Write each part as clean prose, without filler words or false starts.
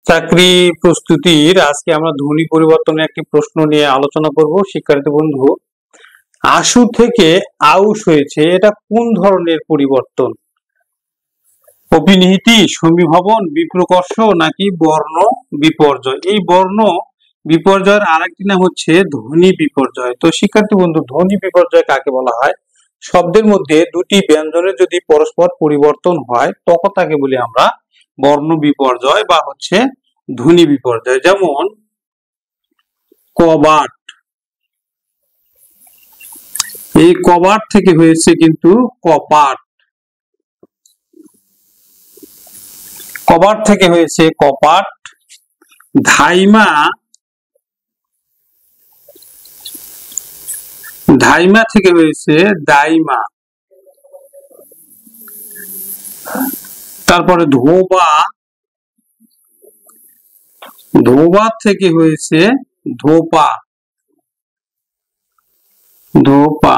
চাকরি প্রস্তুতির আজকে আমরা ধ্বনি পরিবর্তনের একটি প্রশ্ন নিয়ে আলোচনা করব। শিক্ষার্থী বন্ধু, আশু থেকে আউশ হয়েছে, এটা কোন ধরনের পরিবর্তন? অভিনিহিতি, সমীভবন, বিপ্রকর্ষ নাকি বর্ণ বিপর্যয়? এই বর্ণ বিপর্যয়ের আরেকটি নাম হচ্ছে ধ্বনি বিপর্যয়। তো শিক্ষার্থী বন্ধু, ধ্বনি বিপর্যয় কাকে বলা হয়? শব্দের মধ্যে দুটি ব্যঞ্জনের যদি পরস্পর পরিবর্তন হয় তখন তাকে বলি আমরা বর্ণ বিপর্যয় বা হচ্ছে ধ্বনি বিপর্যয়। যেমন কবাট, এই কবাট থেকে হয়েছে কিন্তু কপাট, কবাট থেকে হয়েছে কপাট। ধাইমা, ধাইমা থেকে হয়েছে দাইমা। তারপরে ধোবা, ধোবা থেকে হয়েছে ধোপা, ধোপা।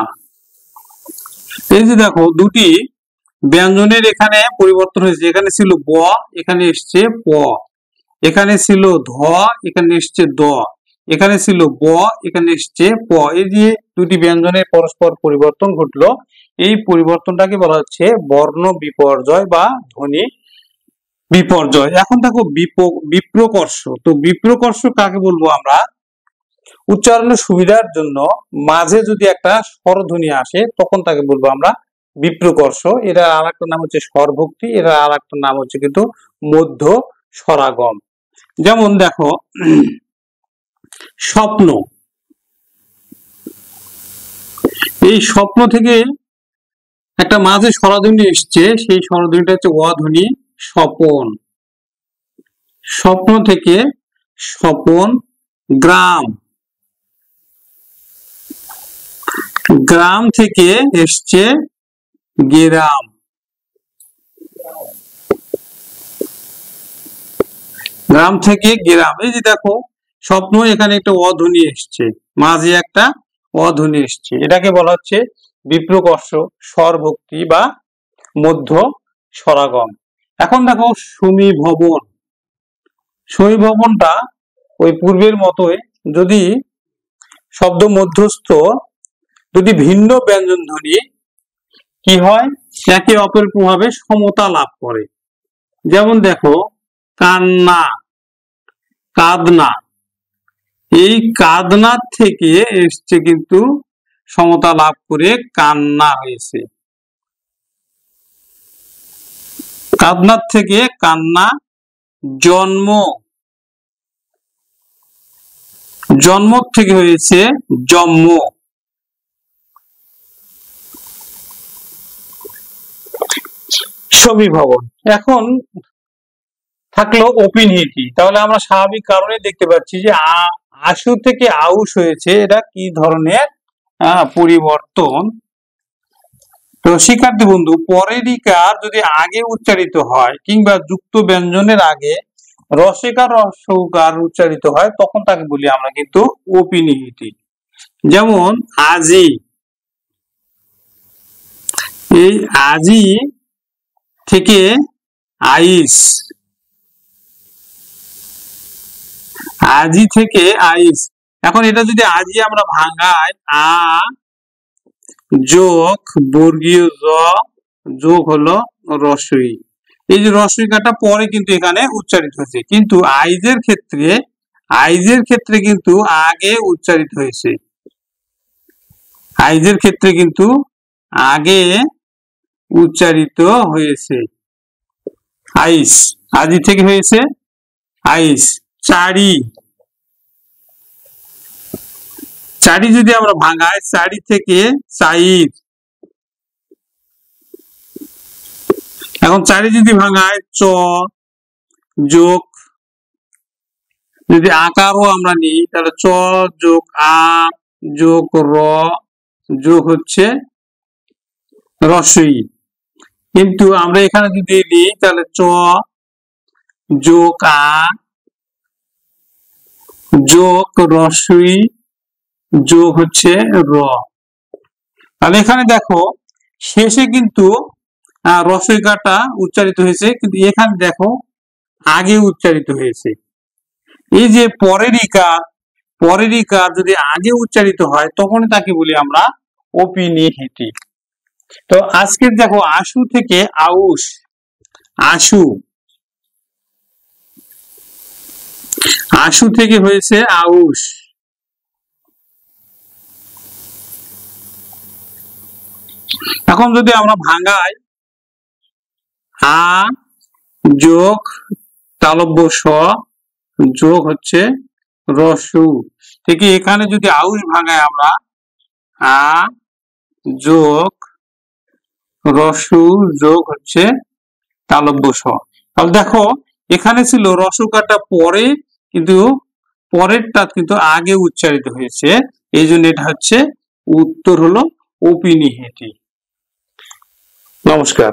এই যে দেখো, দুটি ব্যঞ্জনের এখানে পরিবর্তন হয়েছে। এখানে ছিল ব, এখানে এসছে প। এখানে ছিল ধ, এখানে এসছে দ। এখানে ছিল ব, এখানে এসছে প। এই যে দুটি ব্যঞ্জনের পরস্পর পরিবর্তন ঘটলো, এই পরিবর্তনটাকে বলা হচ্ছে বর্ণ বিপর্যয় বা ধ্বনি বিপর্যয়। এখন দেখো বিপ্রকর্ষ। তো বিপ্রকর্ষ কাকে বলবো আমরা? উচ্চারণের সুবিধার জন্য মাঝে যদি একটা স্বরধ্বনি আসে তখন তাকে বলবো আমরা বিপ্রকর্ষ। এর আরেকটা নাম হচ্ছে স্বরভক্তি, এর আরেকটা নাম হচ্ছে কিন্তু মধ্য স্বরাগম। যেমন দেখো, স্বপ্ন, এই স্বপ্ন থেকে একটা মাঝে স্বরধ্বনি এসছে, সেই স্বরধ্বনিটা হচ্ছে অধ্বনি স্বপন। স্বপ্ন থেকে স্বপন। গ্রাম, গ্রাম থেকে এসছে গেরাম। গ্রাম থেকে গেরাম। এই যে দেখো, স্বপ্ন, এখানে একটা অধ্বনি এসছে, মাঝে একটা অধ্বনি এসছে, এটাকে বলা হচ্ছে বিপ্রকর্ষ, স্বরভক্তি বা মধ্য স্বরাগম। এখন দেখো সমীভবন। সমীভবনটা ওই পূর্বের মতোই, যদি শব্দ মধ্যস্থ দুটি ভিন্ন ব্যঞ্জন ধ্বনি কি হয়, একে অপরের প্রভাবে সমতা লাভ করে। যেমন দেখো, কান্না, কাঁদনা। এই কাঁদনার থেকে এসছে কিন্তু সমতা লাভ করে কান্না হয়েছে। কাঁদনার থেকে কান্না। জন্ম, জন্ম থেকে হয়েছে জন্ম। সমীভবন। এখন থাকলো অপিনিহিতি। তাহলে আমরা স্বাভাবিক কারণে দেখতে পাচ্ছি যে আশু থেকে আউশ হয়েছে, এটা কি ধরনের পরিবর্তন? তো শিক্ষার্থী বন্ধু, পরের ইকার যদি আগে উচ্চারিত হয় কিংবা যুক্ত ব্যঞ্জনের আগে রসিকার রস্যকার উচ্চারিত হয় তখন তাকে বলি আমরা কিন্তু অপিনিহিতি। যেমন আজি, এই আজি থেকে আইস, আজি থেকে আইস। এখন এটা যদি আজি আমরা ভাঙাই, আ যোগ বর্গীয় জ যোগ হলো রস্বই। এই যে রস্বইকারটা পরে কিন্তু এখানে উচ্চারিত হয়েছে, কিন্তু আইজের ক্ষেত্রে, আইজের ক্ষেত্রে কিন্তু আগে উচ্চারিত হয়েছে। আইজের ক্ষেত্রে কিন্তু আগে উচ্চারিত হয়েছে। আইস, আজি থেকে হয়েছে আইস। চারি, চারি যদি আমরা ভাঙাই, চারি থেকে চাইর। এখন চারি যদি ভাঙাই, চ যোগ, যদি আকারও আমরা নিই তাহলে চ যোগ আ যোগ র যোগ হচ্ছে রস্বই। কিন্তু আমরা এখানে যদি নিই তাহলে চ যোগ আ যোগ রস্বই যোগ হচ্ছে র। তাহলে এখানে দেখো শেষে কিন্তু রস্বইকারটা উচ্চারিত হয়েছে, কিন্তু এখানে দেখো আগে উচ্চারিত হয়েছে। এই যে পরেরই কার যদি আগে উচ্চারিত হয় তখন তাকে বলি আমরা অপিনিহিতি। তো আজকের দেখো আশু থেকে আউশ, আশু, আশু থেকে হয়েছে আউশ। এখন যদি আমরা ভাঙাই আ যোগ তালব্য স যোগ হচ্ছে রসু থেকে এখানে যদি আউশ ভাঙাই আমরা আ যোগ রসু যোগ হচ্ছে তালব্য স। তাহলে দেখো এখানে ছিল রসুকাটা পরে, কিন্তু পরেরটা কিন্তু আগে উচ্চারিত হয়েছে, এই জন্য এটা হচ্ছে উত্তর হলো অপিনিহিতি। নমস্কার।